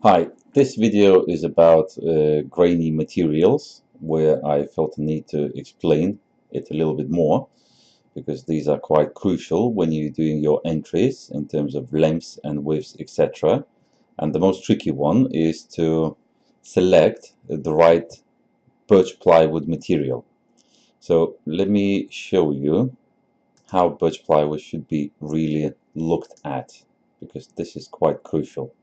Hi, this video is about grainy materials, where I felt the need to explain it a little bit more because these are quite crucial when you're doing your entries in terms of lengths and widths, etc. And the most tricky one is to select the right birch plywood material. So let me show you how birch plywood should be really looked at, because this is quite crucial.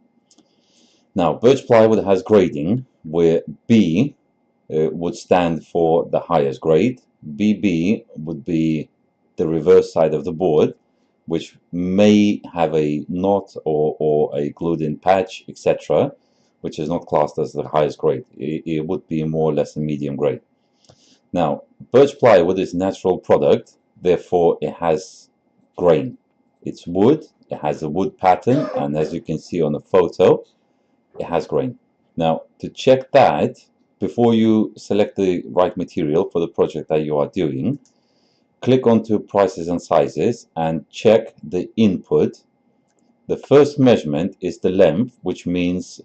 Now, birch plywood has grading where B would stand for the highest grade. BB would be the reverse side of the board, which may have a knot or a glued-in patch, etc., which is not classed as the highest grade. It would be more or less a medium grade. Now, birch plywood is a natural product, therefore it has grain. It's wood, it has a wood pattern, and as you can see on the photo, it has grain. Now, to check that, before you select the right material for the project that you are doing, click onto prices and sizes and check the input. The first measurement is the length, which means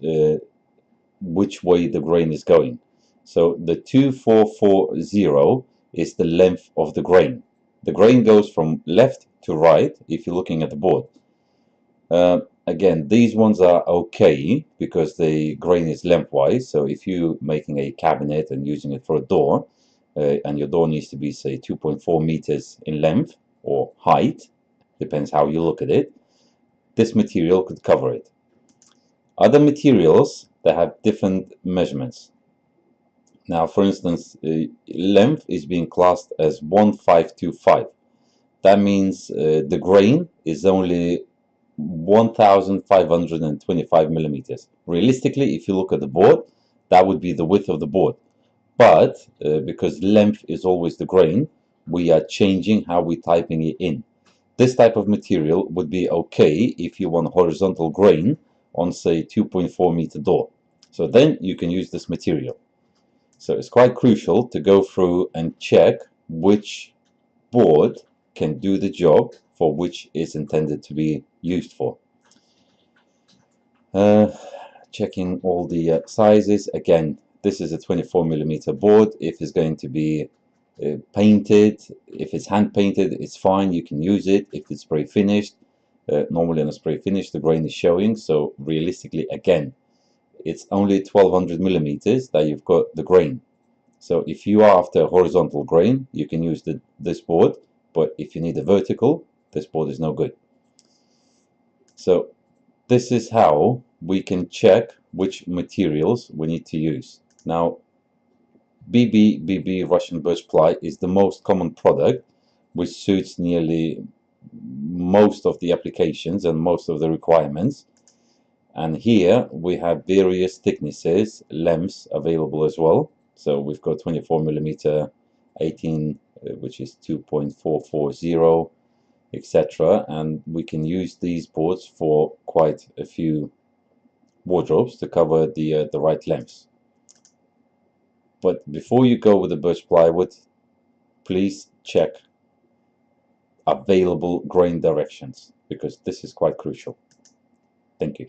which way the grain is going. So the 2440 is the length of the grain. The grain goes from left to right if you're looking at the board. Again, these ones are okay because the grain is lengthwise. So if you're making a cabinet and using it for a door, and your door needs to be, say, 2.4 meters in length or height, depends how you look at it, this material could cover it. Other materials that have different measurements. Now, for instance, length is being classed as 1525. That means the grain is only 1525 millimeters. Realistically, if you look at the board, that would be the width of the board. But because length is always the grain, we are changing how we're typing it in. This type of material would be okay if you want horizontal grain on, say, 2.4 meter door. So then you can use this material. So it's quite crucial to go through and check which board can do the job for which it's intended to be used for. Checking all the sizes. Again, this is a 24 millimeter board. If it's going to be painted, if it's hand painted, it's fine, you can use it. If it's spray finished, normally on a spray finish the grain is showing, so realistically, again, it's only 1200 millimeters that you've got the grain. So if you are after horizontal grain, you can use this board, but if you need a vertical, this board is no good. So this is how we can check which materials we need to use. Now, BB Russian birch ply is the most common product, which suits nearly most of the applications and most of the requirements. And here we have various thicknesses, lengths available as well. So we've got 24 millimeter, 18, which is 2.440, etc. And we can use these boards for quite a few wardrobes to cover the right lengths. But before you go with the birch plywood, please check available grain directions, because this is quite crucial. Thank you.